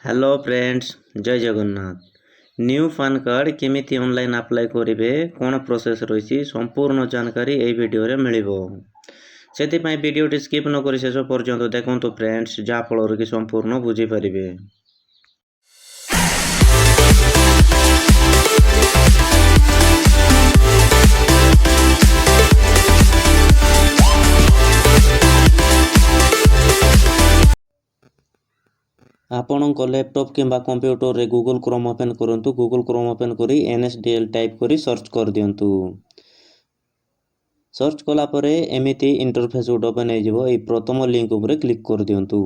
Hello friends, जय Jagannath. New PAN card केमिति online apply करेंगे, कौन प्रोसेस रही संपूर्ण जानकारी यही वीडियो रे मिलिबो। सेथिपाई वीडियोटी स्किप न करी शेष पर्यंत देखंतु फ्रेंड्स, जाफल कि संपूर्ण बुझी पारिबे। आपणक लैपटॉप किंबा कंप्यूटर रे गूगल क्रोम ओपन करंतु। गूगल क्रोम ओपन करी NSDL टाइप करी सर्च कर दियंतु। सर्च कला परे एमिति इंटरफेस गुट ओपन हो जिवो। ए प्रथम लिंक उपरे क्लिक कर दियंतु।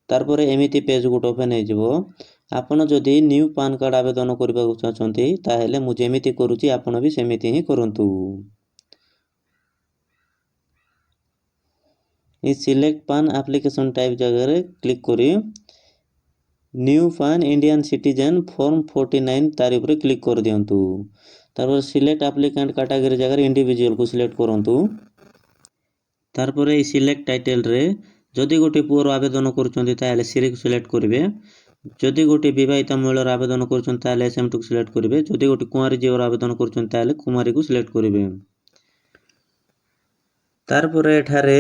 तार परे एमिति पेज गुट ओपन हो जिवो। आपण जदि न्यू पान कार्ड आवेदन करबा चाहछंती ताहेले मु जेमिति करूची आपण भी सेमिति ही करंतु। ए सिलेक्ट पान एप्लीकेशन टाइप जगह रे क्लिक करी न्यू पान इंडियन सिटीजन फॉर्म 49 तार उपरे क्लिक कर दियंतु। तार सिलेक्ट एप्लीकेंट कैटेगरी जगह इंडिविजुअल को सिलेक्ट करंतु। तार परे ए सिलेक्ट टाइटल रे जदि गोटे पुअर आवेदन करूछंती ताहेले सिरी को सिलेक्ट करिवे। जदि गोटे विवाहिता महिला आवेदन करूछंती ताहेले SM2 को सिलेक्ट करिवे। जदि गोटे कुमारी झिओ आवेदन करूछंती ताहेले कुमारी को सिलेक्ट करिवे। तारपरे एठारे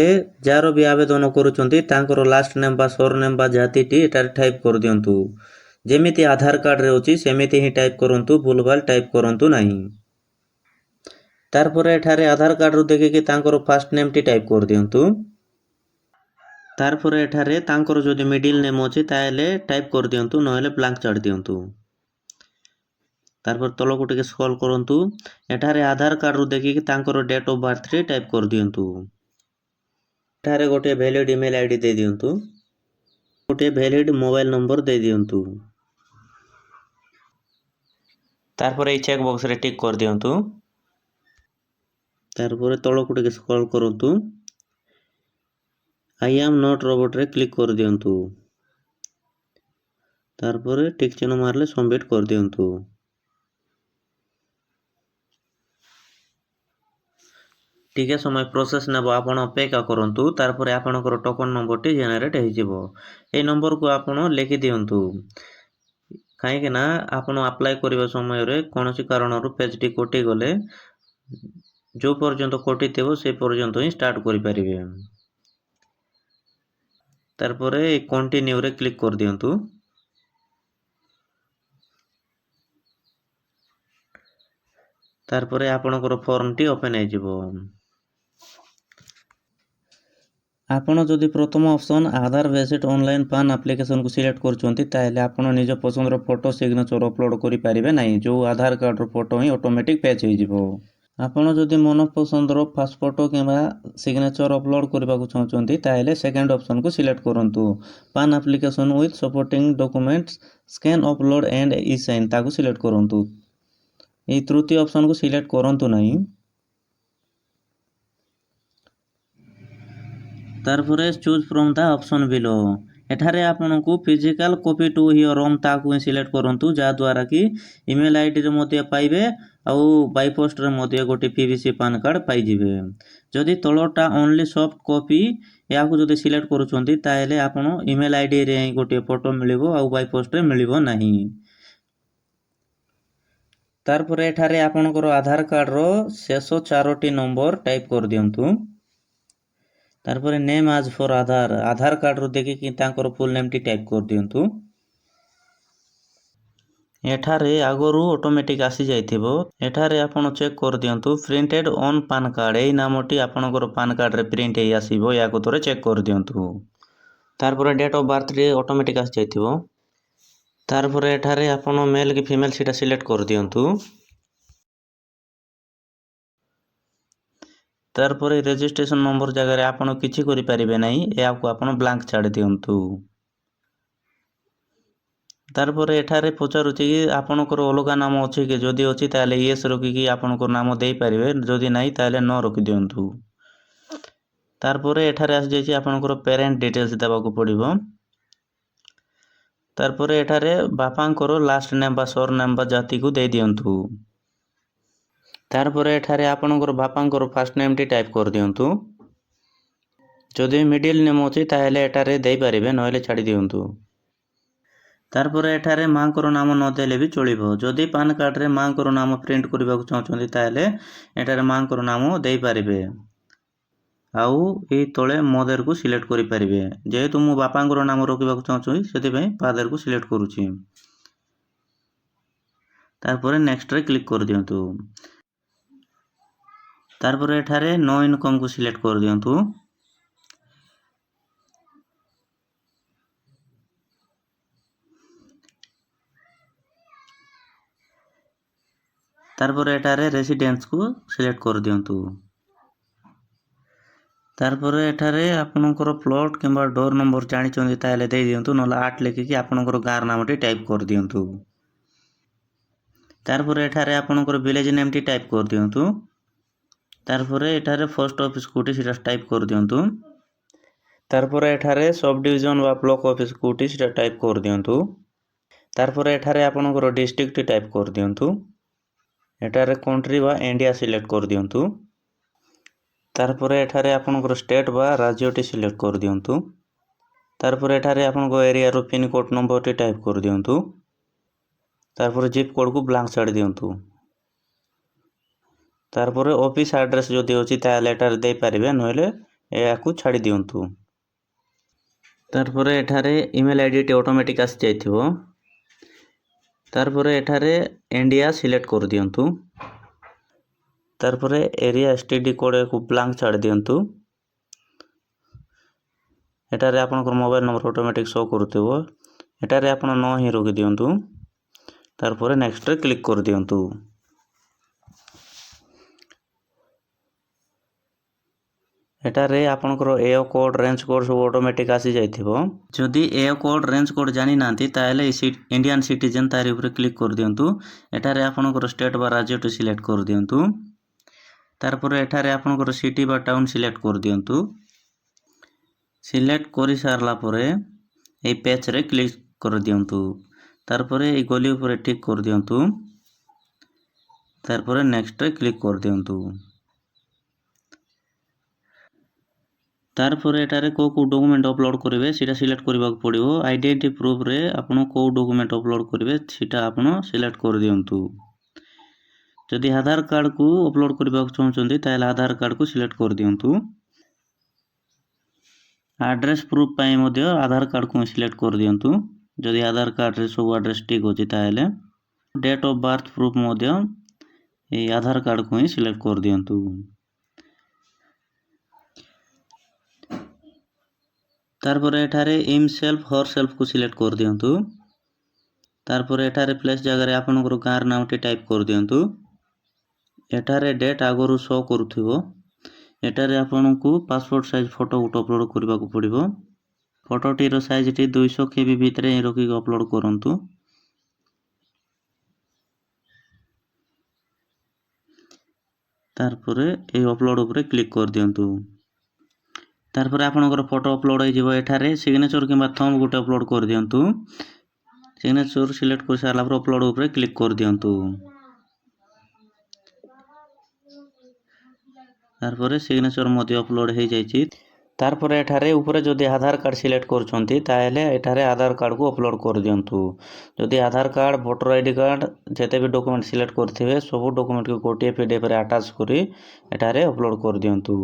जार भी आवेदन करूछंती तांकर लास्ट नेम बा सरनेम बा जातिटी एटारे टाइप कर दियंतु। जेमिति आधार कार्ड रे होची सेमिति ही टाइप करंतु, भूलभाल टाइप करंतु नाही। तारपरे एठारे आधार कार्ड रो देखि कि तांकर फर्स्ट नेम टी टाइप कर दियंतु। तारपरे एठारे तांकर जदि मिडिल नेम होची ताहेले टाइप कर दियंतु, नहेले ब्लैंक छाड़ दियंतु। तारपर तलको टिके स्क्रॉल करंतु। एठारे आधार कार्ड रो देखि कि तांकर डेट ऑफ बर्थ रे टाइप कर दियंतु। एठारे गोटे वैलिड ईमेल आईडी दे दियंतु। गोटे वैलिड मोबाइल नंबर दे दियंतु। तारपर ए चेक बॉक्स रे टिक कर दियंतु। तारपर तलको टिके स्क्रॉल करंतु। आई एम नॉट रोबोट रे क्लिक कर दियंतु। तारपर टिक चिन्ह मारले सबमिट कर दियंतु। टिके समय प्रोसेस नेबो, आपण अपेक्षा करंतु। तारपर आपणकर टोकन नंबर टी जेनेरेट हो जिवो। ए नंबर को आपण लिखि दियंतु। काहे ना आपण अप्लाई करबा समय रे कोनोसी कारणरु पेज टी कटि गले जो पर्यंत कटि थिबो से पर्यंत ही स्टार्ट करि परिबे। तारपर ए कंटिन्यू रे क्लिक कर दियंतु। तारपर आपणकर फॉर्म टी ओपन हो जिवो। आपण जदि प्रथम ऑप्शन आधार बेस्ड ऑनलाइन पान एप्लीकेशन को सिलेक्ट करछंती ताहेले आपण निज पसंद रो फोटो सिग्नेचर अपलोड करि परिबे नाही। जो आधार कार्ड रो फोटो ही ऑटोमेटिक पैच हो जिवो। आपण जदि मन पसंद रो फास्ट फोटो किबा सिग्नेचर अपलोड करबा को चाहछंती ताहेले सेकंड ऑप्शन को सिलेक्ट करंतु। पान application with supporting documents scan upload and e sign ताको सिलेक्ट करंतु। ए तृतीय ऑप्शन को सिलेक्ट करंतु नाही। तारपरे choose from the option below. एठारे आपनको physical copy to your own ताकू सिलेक्ट करंतु, जा द्वारा कि ईमेल आईडी रे मते पाइबे आउ बाय पोस्ट रे मते गोटे PVC पान कार्ड पाइ जिवे। जदि तळटा ओनली सॉफ्ट कॉपी याकू जदि सिलेक्ट करूछंती ताहेले आपण ईमेल आईडी रे गोटे फोटो मिलिबो आउ बाय पोस्ट रे मिलिबो नाही। तारपरे एठारे आपनकर आधार कार्ड रो शेष चारोटी नंबर टाइप कर दियंतु। तारपरे नेम आज फॉर आधार, आधार कार्ड रो देखि कि तांकर फुल नेम टी टाइप कर दियंतु। एठारे आगरू ऑटोमेटिक आसी जाइथिबो। एठारे आपण चेक कर दियंतु प्रिंटेड ऑन पान कार्ड, एई नामटी आपनकर पान कार्ड रे प्रिंट हेई आसीबो, याको तोरे चेक कर दियंतु। तारपरे डेट ऑफ बर्थ रे ऑटोमेटिक आसी जाइथिबो। तारपरे एठारे आपण मेल कि फीमेल सीटा सिलेक्ट कर दियंतु। तारपरे रजिस्ट्रेशन नंबर जगह रे आपण किछि करि परिबे नाही, याको आपण ब्लैंक छाड़ दियंतु। तारपरे एठारे पचारुछि कि आपनकर अलगा नाम अछि कि, जदि अछि ताले यस रखि कि आपनकर नाम देई परिबे, जदि नाही ताले नो रखि दियंतु। तारपरे एठारे आसी जाइछि आपनकर पेरेंट डिटेल्स देबाकू पड़िबो। तारपरे एठारे बापांकर लास्ट नेम बा सरनेम बा जाति को दे दियंतु। तारपरे एठारे आपनकर बापांकर फर्स्ट नेम टी टाइप कर दियंतु। जदि मिडिल नेम अछि ताहेले एटारे देई परिबे, नहेले छाडी दियंतु। ତାପରେ ଏଠାରେ ମାଙ୍କର ନାମ ନଦେଲେ ବି ଚଳିବ। ଯଦି ପାନ୍ କାର୍ଡ଼ରେ ମାଙ୍କର ନାମ ପ୍ରିଣ୍ଟ କରିବାକୁ ଚାହୁଁଛନ୍ତି ତାହେଲେ ଏଠାରେ ମାଙ୍କର ନାମ ଦେଇପାରିବେ। ଆଉ ଏଇ ତଳେ ମଦରକୁ ସିଲେକ୍ଟ କରିପାରିବେ। ଯେହେତୁ ମୁଁ ବାପାଙ୍କର ନାମ ରଖିବାକୁ ଚାହୁଁଛି ସେଥିପାଇଁ ଫାଦରକୁ ସିଲେକ୍ଟ କରୁଛି। ତାପରେ ନେକ୍ସଟରେ କ୍ଲିକ୍ କରିଦିଅନ୍ତୁ। ତାପରେ ଏଠାରେ नो ଇନକମକୁ ସିଲେକ୍ଟ କରିଦିଅନ୍ତୁ। ତାପରେ ଏଠାରେ ରେସିଡେନ୍ସକୁ ସିଲେକ୍ଟ କରିଦିଅନ୍ତୁ। ତାପରେ ଏଠାରେ ଆପଣଙ୍କର ପ୍ଲଟ୍ କିମ୍ବା ଡୋର ନମ୍ବର ଜାଣିଛନ୍ତି ତାହେଲେ ଦେଇଦିଅନ୍ତୁ, ନହେଲେ 8 ଲେଖିକି ଆପଣଙ୍କର ଗାଁର ନାମଟି ଟାଇପ୍ କରିଦିଅନ୍ତୁ। ତାପରେ ଏଠାରେ ଆପଣଙ୍କର ଭିଲେଜ ନେମ୍ଟି ଟାଇପ୍ କରିଦିଅନ୍ତୁ। ତାପରେ ଏଠାରେ ପୋଷ୍ଟ ଅଫିସ୍ କୋଉଠି ସେଟା ଟାଇପ୍ କରିଦିଅନ୍ତୁ। ତାପରେ ଏଠାରେ ସବ୍ ଡିଭିଜନ ବା ବ୍ଲକ୍ ଅଫିସ୍ କୋଉଠି ସେଟା ଟାଇପ୍ କରିଦିଅନ୍ତୁ। ତାପରେ ଏଠାରେ ଆପଣଙ୍କର ଡିଷ୍ଟ୍ରିକ୍ଟଟି ଟାଇପ୍ କରିଦିଅନ୍ତୁ। ଏଠାରେ କଣ୍ଟ୍ରି ବା ଇଣ୍ଡିଆ ସିଲେକ୍ଟ କରିଦିଅନ୍ତୁ। ତାପରେ ଏଠାରେ ଆପଣଙ୍କର ଷ୍ଟେଟ୍ ବା ରାଜ୍ୟଟି ସିଲେକ୍ଟ କରିଦିଅନ୍ତୁ। ତାପରେ ଏଠାରେ ଆପଣଙ୍କ ଏରିଆର ପିନ୍ କୋଡ୍ ନମ୍ବରଟି ଟାଇପ୍ କରିଦିଅନ୍ତୁ। ତାପରେ ଜିପ୍ କୋଡ଼କୁ ବ୍ଲାଙ୍କ ଛାଡ଼ି ଦିଅନ୍ତୁ। ତାପରେ ଅଫିସ୍ ଆଡ୍ରେସ୍ ଯଦି ଅଛି ତାହେଲେ ଏଠାରେ ଦେଇପାରିବେ, ନହେଲେ ଏହାକୁ ଛାଡ଼ି ଦିଅନ୍ତୁ। ତାପରେ ଏଠାରେ ଇମେଲ୍ ଆଇଡିଟି ଅଟୋମେଟିକ୍ ଆସିଯାଇଥିବ। ତାପରେ ଏଠାରେ ଇଣ୍ଡିଆ ସିଲେକ୍ଟ କରିଦିଅନ୍ତୁ। ତାପରେ ଏରିଆ STD କୋଡ଼କୁ ବ୍ଲାଙ୍କ ଛାଡ଼ି ଦିଅନ୍ତୁ। ଏଠାରେ ଆପଣଙ୍କର ମୋବାଇଲ ନମ୍ବର ଅଟୋମେଟିକ୍ ଶୋ କରୁଥିବ। ଏଠାରେ ଆପଣ ନ ହିଁ ରଖିଦିଅନ୍ତୁ। ତାପରେ ନେକ୍ସଟରେ କ୍ଲିକ୍ କରିଦିଅନ୍ତୁ। ଏଠାରେ ଆପଣଙ୍କର ଏଓ କୋଡ୍ ରେଞ୍ଜ କୋଡ୍ ସବୁ ଅଟୋମେଟିକ୍ ଆସିଯାଇଥିବ। ଯଦି ଏଓ କୋଡ୍ ରେଞ୍ଜ କୋଡ୍ ଜାଣିନାହାନ୍ତି ତାହେଲେ ଇଣ୍ଡିଆନ୍ ସିଟିଜେନ୍ ତାରି ଉପରେ କ୍ଲିକ୍ କରିଦିଅନ୍ତୁ। ଏଠାରେ ଆପଣଙ୍କର ଷ୍ଟେଟ୍ ବା ରାଜ୍ୟଟି ସିଲେକ୍ଟ କରିଦିଅନ୍ତୁ। ତାପରେ ଏଠାରେ ଆପଣଙ୍କର ସିଟି ବା ଟାଉନ୍ ସିଲେକ୍ଟ କରିଦିଅନ୍ତୁ। ସିଲେକ୍ଟ କରିସାରିଲା ପରେ এই পেজରେ କ୍ଲିକ୍ କରିଦିଅନ୍ତୁ। ତାପରେ এই ଗଲି ଉପରେ ଟିକ୍ କରିଦିଅନ୍ତୁ। ତାପରେ ନେକ୍ସଟରେ କ୍ଲିକ୍ କରିଦିଅନ୍ତୁ। ତାପରେ ଏଠାରେ କୋଉ ଡକୁମେଣ୍ଟ ଅପଲୋଡ଼ କରିବେ ସେଟା ସିଲେକ୍ଟ କରିବାକୁ ପଡ଼ିବ। ଆଇଡେଣ୍ଟି ପ୍ରୁଫରେ ଆପଣ କୋଉ ଡକୁମେଣ୍ଟ ଅପଲୋଡ଼ କରିବେ ସେଟା ଆପଣ ସିଲେକ୍ଟ କରିଦିଅନ୍ତୁ। ଯଦି ଆଧାର କାର୍ଡ଼କୁ ଅପଲୋଡ଼ କରିବାକୁ ଚାହୁଁଛନ୍ତି ତାହେଲେ ଆଧାର କାର୍ଡ଼କୁ ସିଲେକ୍ଟ କରିଦିଅନ୍ତୁ। ଆଡ୍ରେସ୍ ପ୍ରୁଫ୍ ପାଇଁ ମଧ୍ୟ ଆଧାର କାର୍ଡ଼କୁ ସିଲେକ୍ଟ କରିଦିଅନ୍ତୁ। ଯଦି ଆଧାର କାର୍ଡ଼ରେ ସବୁ ଆଡ୍ରେସ୍ ଠିକ୍ ଅଛି ତାହେଲେ ଡେଟ୍ ଅଫ୍ ବାର୍ଥ ପ୍ରୁଫ୍ ମଧ୍ୟ এই ଆଧାର କାର୍ଡ଼କୁ ହିଁ ସିଲେକ୍ଟ କରିଦିଅନ୍ତୁ। ତାପରେ ଏଠାରେ ହିମସେଲ୍ଫ ହରସେଲ୍ଫକୁ ସିଲେକ୍ଟ କରିଦିଅନ୍ତୁ। ତାପରେ ଏଠାରେ ପ୍ଲେସ୍ ଜାଗାରେ ଆପଣଙ୍କର ଗାଁର ନାମଟି ଟାଇପ୍ କରିଦିଅନ୍ତୁ। ଏଠାରେ ଡେଟ୍ ଆଗରୁ ଶୋ କରୁଥିବ। ଏଠାରେ ଆପଣଙ୍କୁ ପାସପୋର୍ଟ ସାଇଜ୍ ଫଟୋ ଗୋଟେ ଅପଲୋଡ଼ କରିବାକୁ ପଡ଼ିବ। ଫଟୋଟିର ସାଇଜ୍ଟି 200 KB ଭିତରେ ରଖିକି ଅପଲୋଡ଼ କରନ୍ତୁ। ତାପରେ এই ଅପଲୋଡ଼ ଉପରେ କ୍ଲିକ୍ କରିଦିଅନ୍ତୁ। ତାପରେ ଆପଣଙ୍କର ଫଟୋ ଅପଲୋଡ଼ ହେଇଯିବ। ଏଠାରେ ସିଗ୍ନେଚର କିମ୍ବା ଥମ୍ବ ଗୋଟେ ଅପଲୋଡ଼ କରିଦିଅନ୍ତୁ। ସିଗ୍ନେଚର ସିଲେକ୍ଟ କରିସାରିଲା ପରେ ଅପଲୋଡ଼ ଉପରେ କ୍ଲିକ୍ କରିଦିଅନ୍ତୁ। ତାପରେ ସିଗ୍ନେଚର ମଧ୍ୟ ଅପଲୋଡ଼ ହେଇଯାଇଛି। ତାପରେ ଏଠାରେ ଉପରେ ଯଦି ଆଧାର କାର୍ଡ଼ ସିଲେକ୍ଟ କରୁଛନ୍ତି ତାହେଲେ ଏଠାରେ ଆଧାର କାର୍ଡ଼କୁ ଅପଲୋଡ଼ କରିଦିଅନ୍ତୁ। ଯଦି ଆଧାର କାର୍ଡ଼, ଭୋଟର ଆଇଡି କାର୍ଡ଼ ଯେତେ ବି ଡକୁମେଣ୍ଟ ସିଲେକ୍ଟ କରିଥିବେ ସବୁ ଡକୁମେଣ୍ଟକୁ ଗୋଟିଏ PDFରେ ଆଟାଚ୍ କରି ଏଠାରେ ଅପଲୋଡ଼ କରିଦିଅନ୍ତୁ।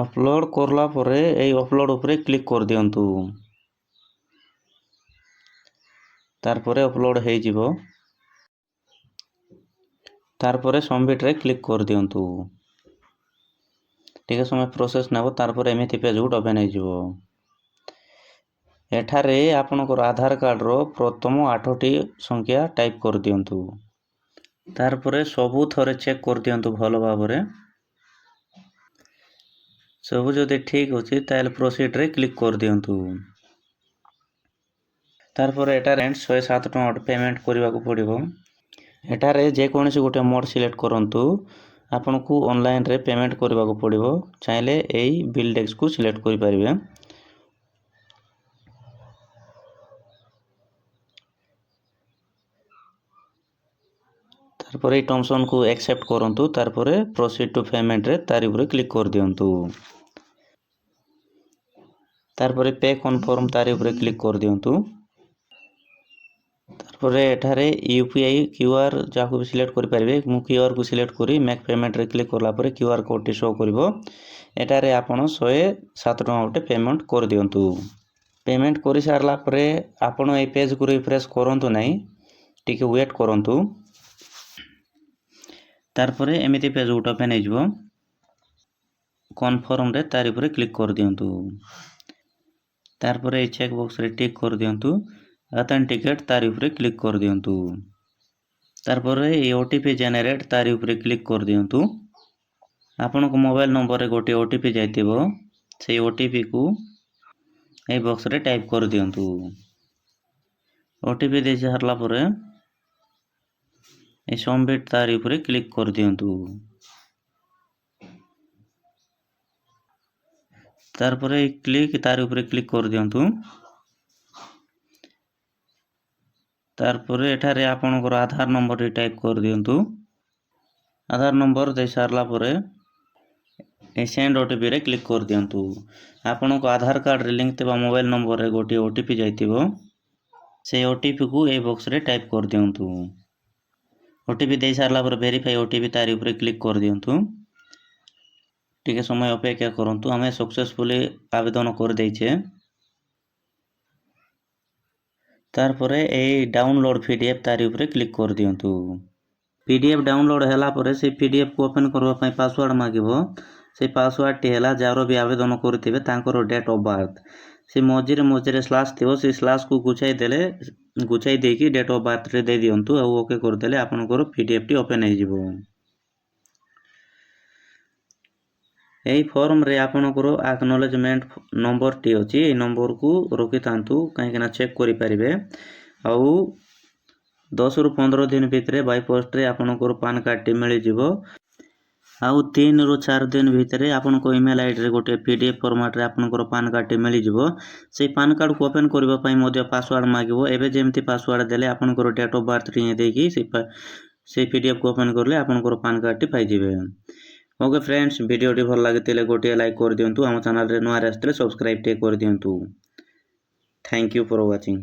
ଅପଲୋଡ଼ କରିଲା ପରେ এই ଅପଲୋଡ଼ ଉପରେ କ୍ଲିକ୍ କରିଦିଅନ୍ତୁ। ତାପରେ ଅପଲୋଡ଼ ହେଇଯିବ। ତାପରେ ସବମିଟ୍ରେ କ୍ଲିକ୍ କରିଦିଅନ୍ତୁ। ଟିକେ ସମୟ ପ୍ରୋସେସ୍ ନେବ। ତାପରେ ଏମିତି ପେଜ୍ ଗୋଟେ ଓପେନ୍ ହେଇଯିବ। ଏଠାରେ ଆପଣଙ୍କର ଆଧାର କାର୍ଡ଼ର ପ୍ରଥମ 8ଟି ସଂଖ୍ୟା ଟାଇପ୍ କରିଦିଅନ୍ତୁ। ତାପରେ ସବୁ ଥରେ ଚେକ୍ କରିଦିଅନ୍ତୁ ଭଲ ଭାବରେ। ସବୁ ଯଦି ଠିକ୍ ଅଛି ତାହେଲେ ପ୍ରୋସିଡ଼ରେ କ୍ଲିକ୍ କରିଦିଅନ୍ତୁ। ତାପରେ ଏଠାରେ 107 ଟଙ୍କା ପେମେଣ୍ଟ କରିବାକୁ ପଡ଼ିବ। ଏଠାରେ ଯେକୌଣସି ଗୋଟେ ମୋଡ଼ ସିଲେକ୍ଟ କରନ୍ତୁ। ଆପଣଙ୍କୁ ଅନଲାଇନରେ ପେମେଣ୍ଟ କରିବାକୁ ପଡ଼ିବ। ଚାହିଁଲେ এই ବିଲ୍ ଡେସ୍କକୁ ସିଲେକ୍ଟ କରିପାରିବେ। ତାପରେ এই ଟର୍ମସକୁ ଆକ୍ସେପ୍ଟ କରନ୍ତୁ। ତାପରେ ପ୍ରୋସିଡ୍ ଟୁ ପେମେଣ୍ଟରେ ତାରି ଉପରେ କ୍ଲିକ୍ କରିଦିଅନ୍ତୁ। ତାପରେ ପେ କନଫର୍ମ ତାରି ଉପରେ କ୍ଲିକ୍ କରିଦିଅନ୍ତୁ। ପରେ ଏଠାରେ UPI QR ଯାହାକୁ ବି ସିଲେକ୍ଟ କରିପାରିବେ। ମୁଁ QR କୁ ସିଲେକ୍ଟ କରି ମେକ୍ ପେମେଣ୍ଟରେ କ୍ଲିକ୍ କଲା ପରେ QR କୋଡ଼ଟି ଶୋ କରିବ। ଏଠାରେ ଆପଣ 107 ଟଙ୍କା ଗୋଟେ ପେମେଣ୍ଟ କରିଦିଅନ୍ତୁ। ପେମେଣ୍ଟ କରିସାରିଲା ପରେ ଆପଣ ଏହି ପେଜ୍କୁ ରିଫ୍ରେଶ୍ କରନ୍ତୁ ନାହିଁ, ଟିକେ ୱେଟ୍ କରନ୍ତୁ। ତାପରେ ଏମିତି ପେଜ୍ ଗୋଟେ ଓପେନ୍ ହେଇଯିବ। କନଫର୍ମରେ ତାରି ଉପରେ କ୍ଲିକ୍ କରିଦିଅନ୍ତୁ। ତାପରେ ଏଇ ଚେକ୍ ବକ୍ସରେ ଟିକ୍ କରିଦିଅନ୍ତୁ। ଅଥେଣ୍ଟିକେଟ୍ ତାରି ଉପରେ କ୍ଲିକ୍ କରିଦିଅନ୍ତୁ। ତାପରେ এই OTP ଜେନେରେଟ୍ ତାରି ଉପରେ କ୍ଲିକ୍ କରିଦିଅନ୍ତୁ। ଆପଣଙ୍କ ମୋବାଇଲ ନମ୍ବରରେ ଗୋଟିଏ OTP ଯାଇଥିବ, ସେଇ OTPକୁ এই ବକ୍ସରେ ଟାଇପ୍ କରିଦିଅନ୍ତୁ। OTP ଦେଇ ସାରିଲା ପରେ এই ସବମିଟ୍ ତାରି ଉପରେ କ୍ଲିକ୍ କରିଦିଅନ୍ତୁ। ତାପରେ ତାରି ଉପରେ କ୍ଲିକ୍ କରିଦିଅନ୍ତୁ। ତାପରେ ଏଠାରେ ଆପଣଙ୍କର ଆଧାର ନମ୍ବରଟି ଟାଇପ୍ କରିଦିଅନ୍ତୁ। ଆଧାର ନମ୍ବର ଦେଇ ସାରିଲା ପରେ এই ସେଣ୍ଡ OTPରେ କ୍ଲିକ୍ କରିଦିଅନ୍ତୁ। ଆପଣଙ୍କ ଆଧାର କାର୍ଡ଼ରେ ଲିଙ୍କ୍ ଥିବା ମୋବାଇଲ ନମ୍ବରରେ ଗୋଟିଏ OTP ଯାଇଥିବ, সেই OTPକୁ এই ବକ୍ସରେ ଟାଇପ୍ କରିଦିଅନ୍ତୁ। OTP ଦେଇ ସାରିଲା ପରେ ଭେରିଫାଇ OTP ତାରି ଉପରେ କ୍ଲିକ୍ କରିଦିଅନ୍ତୁ। ଟିକେ ସମୟ ଅପେକ୍ଷା କରନ୍ତୁ, ଆମେ ସକ୍ସେସଫୁଲି ଆବେଦନ କରିଦେଇଛେ। ତାପରେ এই ଡାଉନଲୋଡ୍ PDF ତାରି ଉପରେ କ୍ଲିକ୍ କରିଦିଅନ୍ତୁ। PDF ଡାଉନଲୋଡ୍ ହେଲା ପରେ সেই PDFକୁ ଓପେନ୍ କରିବା ପାଇଁ ପାସୱାର୍ଡ଼ ମାଗିବ। সেই ପାସୱାର୍ଡ଼ଟି ହେଲା ଯାହାର ବି ଆବେଦନ କରିଥିବେ ତାଙ୍କର ଡେଟ୍ ଅଫ୍ ବାର୍ଥ। ସେ ମଝିରେ ସ୍ଲାସ୍ ଥିବ, ସେ ସ୍ଲାସ୍କୁ ଗୁଛାଇ ଦେଇକି ଡେଟ୍ ଅଫ୍ ବାର୍ଥରେ ଦେଇ ଦିଅନ୍ତୁ ଆଉ ଓକେ କରିଦେଲେ ଆପଣଙ୍କର PDFଟି ଓପେନ୍ ହେଇଯିବ। এই ଫର୍ମରେ ଆପଣଙ୍କର ଆକ୍ନୋଲେଜମେଣ୍ଟ ନମ୍ବରଟି ଅଛି, ଏଇ ନମ୍ବରକୁ ରଖିଥାନ୍ତୁ କାହିଁକିନା ଚେକ୍ କରିପାରିବେ। ଆଉ 10ରୁ 15 ଦିନ ଭିତରେ ବାଇ ପୋଷ୍ଟରେ ଆପଣଙ୍କର ପାନ୍ କାର୍ଡ଼ଟି ମିଳିଯିବ। ଆଉ 3ରୁ 4 ଦିନ ଭିତରେ ଆପଣଙ୍କ ଇମେଲ୍ ଆଇଡ଼ିରେ ଗୋଟେ PDF ଫର୍ମାଟରେ ଆପଣଙ୍କର ପାନ୍ କାର୍ଡ଼ଟି ମିଳିଯିବ। ସେଇ ପାନ୍ କାର୍ଡ଼କୁ ଓପେନ୍ କରିବା ପାଇଁ ମଧ୍ୟ ପାସୱାର୍ଡ଼ ମାଗିବ। ଏବେ ଯେମିତି ପାସୱାର୍ଡ଼ ଦେଲେ ଆପଣଙ୍କର ଡେଟ୍ ଅଫ୍ ବାର୍ଥଟି ଦେଇକି ସେଇ PDFକୁ ଓପେନ୍ କଲେ ଆପଣଙ୍କର ପାନ୍ କାର୍ଡ଼ଟି ପାଇଯିବେ। ଓକେ ଫ୍ରେଣ୍ଡସ୍, ଭିଡ଼ିଓଟି ଭଲ ଲାଗିଥିଲେ ଗୋଟିଏ ଲାଇକ୍ କରିଦିଅନ୍ତୁ। ଆମ ଚ୍ୟାନେଲରେ ନୂଆ ଆସିଥିଲେ ସବସ୍କ୍ରାଇବ୍ ଟିକେ କରିଦିଅନ୍ତୁ। Thank you for watching.